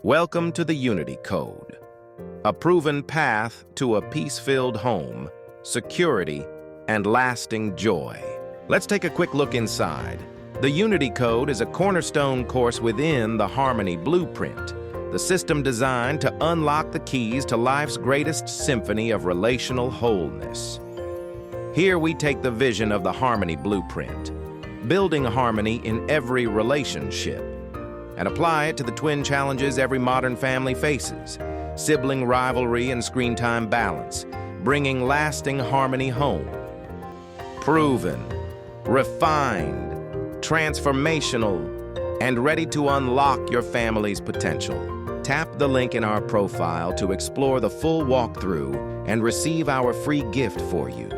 Welcome to the Unity Code, a proven path to a peace-filled home, security, and lasting joy. Let's take a quick look inside. The Unity Code is a cornerstone course within the Harmony Blueprint, the system designed to unlock the keys to life's greatest symphony of relational wholeness. Here we take the vision of the Harmony Blueprint, building harmony in every relationship, and apply it to the twin challenges every modern family faces: sibling rivalry and screen time balance, bringing lasting harmony home. Proven, refined, transformational, and ready to unlock your family's potential. Tap the link in our profile to explore the full walkthrough and receive our free gift for you.